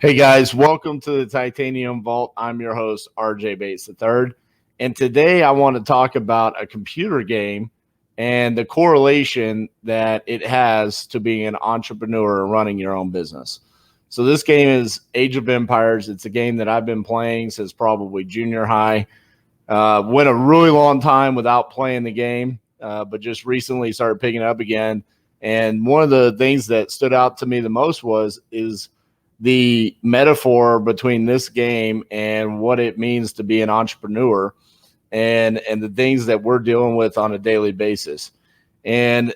Hey guys, welcome to the Titanium Vault. I'm your host, RJ Bates III. And today I want to talk about a computer game and the correlation that it has to being an entrepreneur and running your own business. So this game is Age of Empires. It's a game that I've been playing since probably junior high. Went a really long time without playing the game, but just recently started picking it up again. And one of the things that stood out to me the most is the metaphor between this game and what it means to be an entrepreneur and the things that we're dealing with on a daily basis. And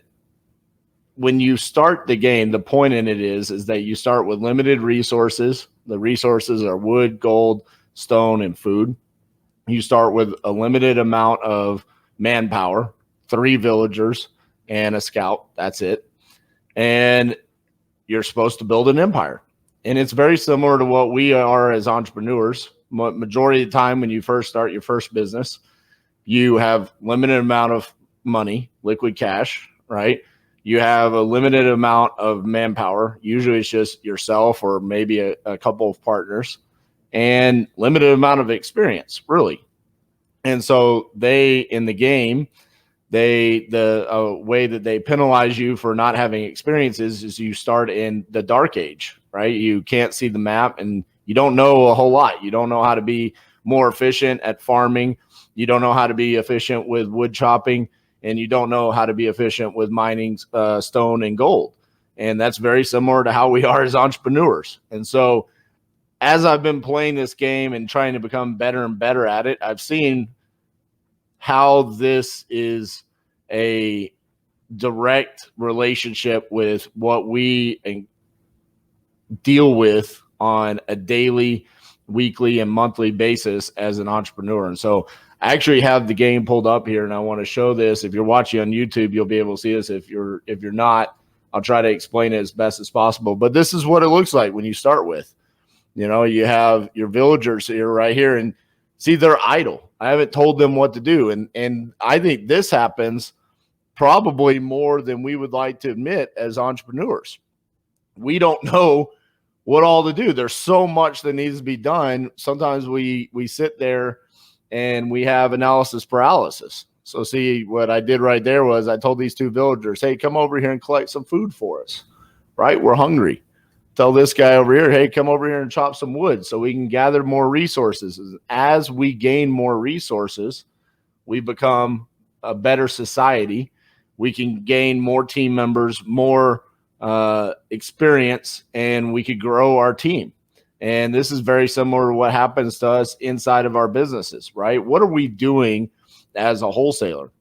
when you start the game, the point in it is that you start with limited resources. The resources are wood, gold, stone, and food. You start with a limited amount of manpower, 3 villagers and a scout. That's it. And you're supposed to build an empire. And it's very similar to what we are as entrepreneurs. Majority of the time when you first start your first business, you have limited amount of money, liquid cash, right? You have a limited amount of manpower. Usually it's just yourself or maybe a couple of partners, and limited amount of experience, really. And so they, in the game, the way that they penalize you for not having experiences is you start in the dark age, right? You can't see the map and you don't know a whole lot. You don't know how to be more efficient at farming. You don't know how to be efficient with wood chopping, and you don't know how to be efficient with mining stone and gold. And that's very similar to how we are as entrepreneurs. And so as I've been playing this game and trying to become better and better at it, I've seen how this is a direct relationship with what we deal with on a daily, weekly, and monthly basis as an entrepreneur. And so I actually have the game pulled up here, and I want to show this. If you're watching on YouTube, you'll be able to see this. If you're not, I'll try to explain it as best as possible. But this is what it looks like when you start with. You know, you have your villagers here, right here, and see, they're idle. I haven't told them what to do. And I think this happens probably more than we would like to admit as entrepreneurs. We don't know what all to do. There's so much that needs to be done. Sometimes we sit there and we have analysis paralysis. So see, what I did right there was I told these 2 villagers, hey, come over here and collect some food for us, right? We're hungry. Tell this guy over here, hey, come over here and chop some wood so we can gather more resources. As we gain more resources, we become a better society. We can gain more team members, more experience, and we could grow our team. And this is very similar to what happens to us inside of our businesses, right? What are we doing as a wholesaler?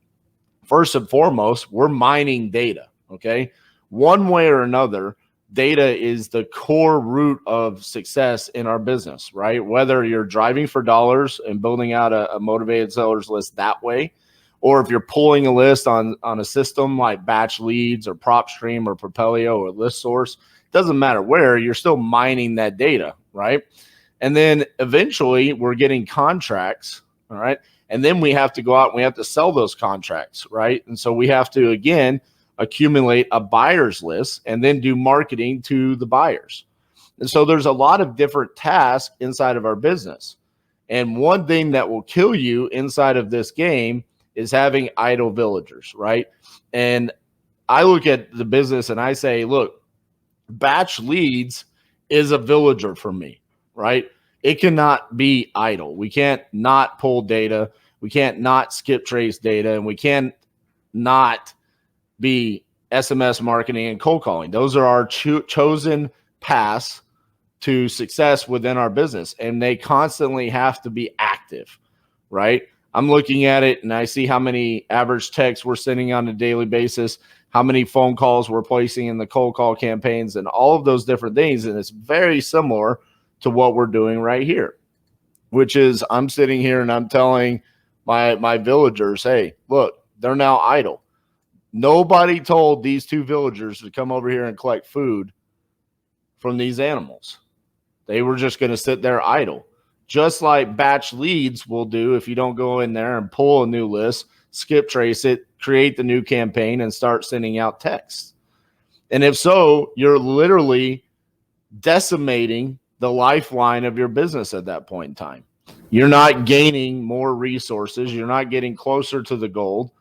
First and foremost, we're mining data, okay? One way or another, data is the core root of success in our business, right? Whether you're driving for dollars and building out a motivated sellers list that way, or if you're pulling a list on a system like Batch Leads or PropStream or Propelio or ListSource, doesn't matter where, you're still mining that data, right? And then eventually we're getting contracts, all right? And then we have to go out and we have to sell those contracts, right? And so we have to, again, accumulate a buyer's list and then do marketing to the buyers. And so there's a lot of different tasks inside of our business. And one thing that will kill you inside of this game is having idle villagers, right? And I look at the business and I say, look, Batch Leads is a villager for me, right? It cannot be idle. We can't not pull data. We can't not skip trace data, and we can't not be SMS marketing and cold calling. Those are our chosen paths to success within our business, and they constantly have to be active, right? I'm looking at it and I see how many average texts we're sending on a daily basis, how many phone calls we're placing in the cold call campaigns, and all of those different things. And it's very similar to what we're doing right here, which is I'm sitting here and I'm telling my villagers, hey, look, they're now idle. Nobody told these 2 villagers to come over here and collect food from these animals. They were just going to sit there idle, just like Batch Leads will do if you don't go in there and pull a new list, skip trace it, create the new campaign, and start sending out texts. And if so, you're literally decimating the lifeline of your business at that point in time. You're not gaining more resources. You're not getting closer to the goal,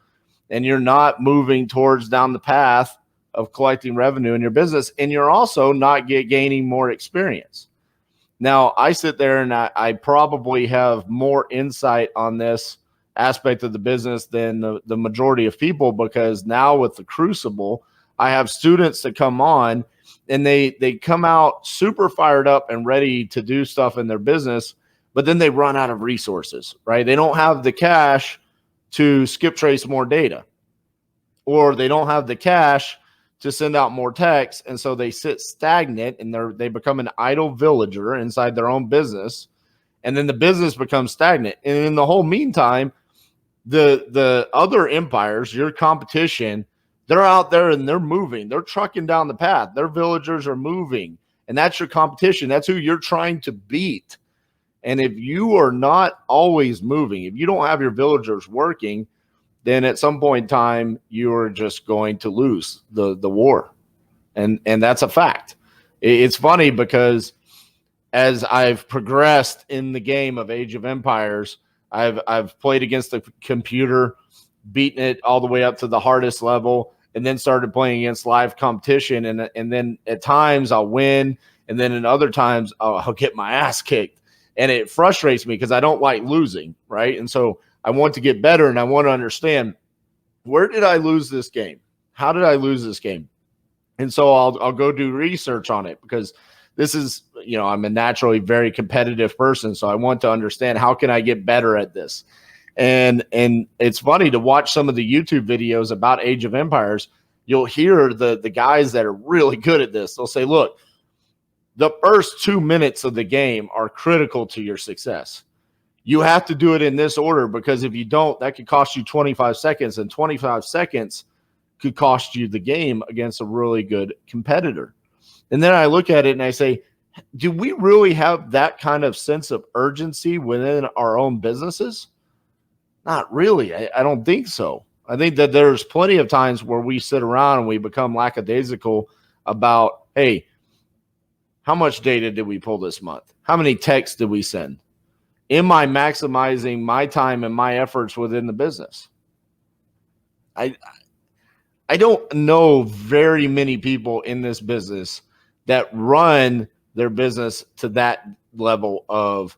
and you're not moving towards down the path of collecting revenue in your business. And you're also not gaining more experience. Now, I sit there and I probably have more insight on this aspect of the business than the majority of people, because now with the Crucible, I have students that come on and they come out super fired up and ready to do stuff in their business, but then they run out of resources, right? They don't have the cash to skip trace more data, or they don't have the cash to send out more texts. And so they sit stagnant and they become an idle villager inside their own business. And then the business becomes stagnant. And in the whole meantime, the other empires, your competition, they're out there and they're moving. They're trucking down the path. Their villagers are moving. And that's your competition. That's who you're trying to beat. And if you are not always moving, if you don't have your villagers working, then at some point in time, you're just going to lose the war. And that's a fact. It's funny because as I've progressed in the game of Age of Empires, I've played against the computer, beaten it all the way up to the hardest level, and then started playing against live competition. And then at times I'll win, and then in other times I'll get my ass kicked. And it frustrates me because I don't like losing, right? And so I want to get better, and I want to understand, where did I lose this game? How did I lose this game? And so I'll go do research on it, because this is, I'm a naturally very competitive person. So I want to understand, how can I get better at this? And it's funny to watch some of the YouTube videos about Age of Empires. You'll hear the guys that are really good at this. They'll say, look, the first 2 minutes of the game are critical to your success. You have to do it in this order, because if you don't, that could cost you 25 seconds, and 25 seconds could cost you the game against a really good competitor. And then I look at it and I say, do we really have that kind of sense of urgency within our own businesses? Not really. I don't think so. I think that there's plenty of times where we sit around and we become lackadaisical about, hey, how much data did we pull this month? How many texts did we send? Am I maximizing my time and my efforts within the business? I don't know very many people in this business that run their business to that level of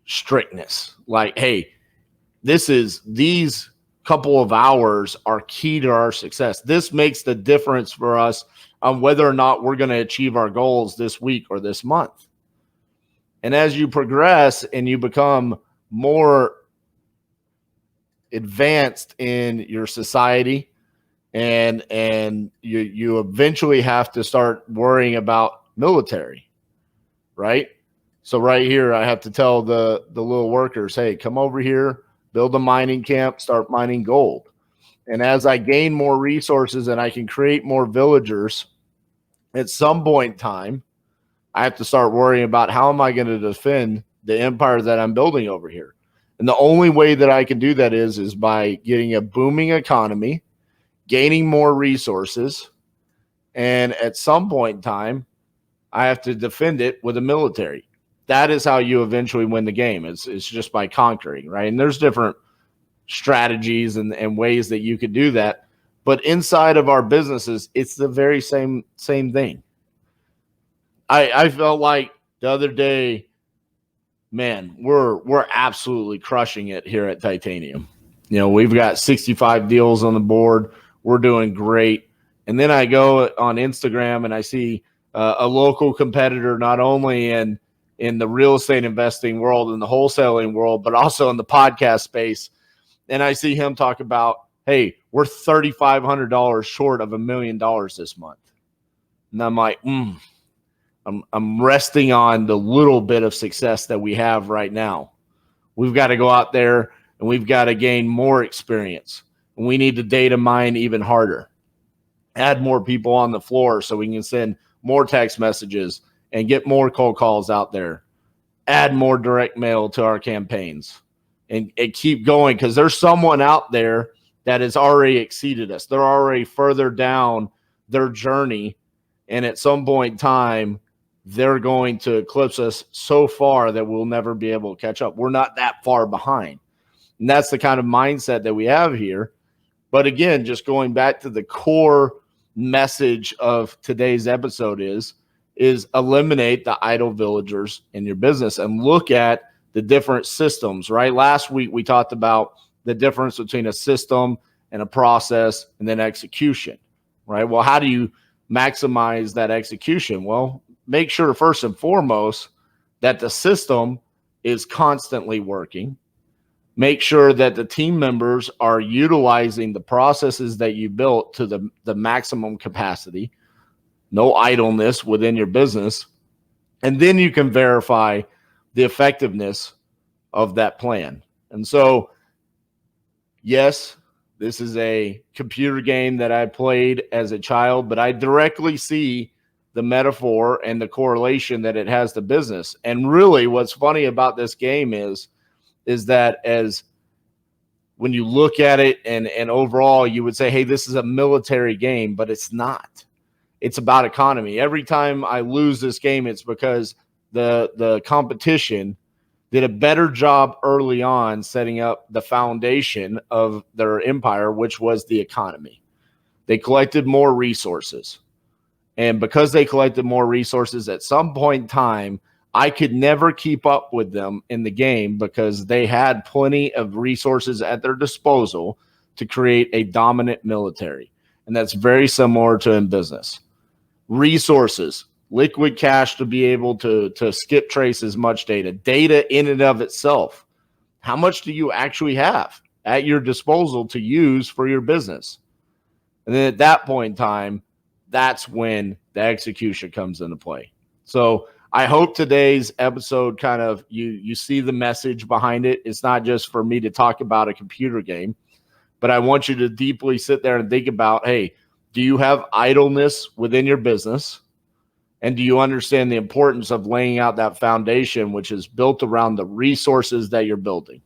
strictness. Like, hey, these couple of hours are key to our success. This makes the difference for us on whether or not we're going to achieve our goals this week or this month. And as you progress and you become more advanced in your society, and you eventually have to start worrying about military, right? So right here, I have to tell the little workers, hey, come over here, build a mining camp, start mining gold. And as I gain more resources and I can create more villagers, at some point in time, I have to start worrying about, how am I going to defend the empire that I'm building over here? And the only way that I can do that is by getting a booming economy, gaining more resources, and at some point in time, I have to defend it with a military. That is how you eventually win the game. It's just by conquering, right? And there's different strategies and ways that you could do that. But inside of our businesses, it's the very same thing. I felt like the other day, man, we're absolutely crushing it here at Titanium. We've got 65 deals on the board. We're doing great. And then I go on Instagram and I see a local competitor, not only in the real estate investing world and the wholesaling world, but also in the podcast space. And I see him talk about, hey, we're $3,500 short of $1 million this month. And I'm like, I'm resting on the little bit of success that we have right now. We've got to go out there and we've got to gain more experience. And we need to data mine even harder. Add more people on the floor so we can send more text messages and get more cold calls out there. Add more direct mail to our campaigns and keep going, because there's someone out there that has already exceeded us. They're already further down their journey. And at some point in time, they're going to eclipse us so far that we'll never be able to catch up. We're not that far behind. And that's the kind of mindset that we have here. But again, just going back to the core message of today's episode is eliminate the idle villagers in your business and look at the different systems, right? Last week, we talked about the difference between a system and a process and then execution, right? Well, how do you maximize that execution? Well, make sure first and foremost that the system is constantly working. Make sure that the team members are utilizing the processes that you built to the maximum capacity, no idleness within your business. And then you can verify the effectiveness of that plan. And so, yes, this is a computer game that I played as a child, but I directly see the metaphor and the correlation that it has to business. And really what's funny about this game is that as when you look at it and overall, you would say, hey, this is a military game, but it's not. It's about economy. Every time I lose this game, it's because the competition did a better job early on setting up the foundation of their empire, which was the economy. They collected more resources. And because they collected more resources, at some point in time, I could never keep up with them in the game because they had plenty of resources at their disposal to create a dominant military. And that's very similar to in business. Resources, liquid cash to be able to skip trace as much data in and of itself. How much do you actually have at your disposal to use for your business? And then at that point in time, that's when the execution comes into play. So I hope today's episode kind of you see the message behind it. It's not just for me to talk about a computer game, but I want you to deeply sit there and think about, hey, do you have idleness within your business? And do you understand the importance of laying out that foundation, which is built around the resources that you're building?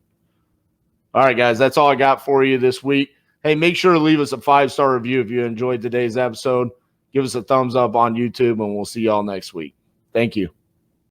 All right, guys, that's all I got for you this week. Hey, make sure to leave us a 5-star review if you enjoyed today's episode. Give us a thumbs up on YouTube, and we'll see y'all next week. Thank you.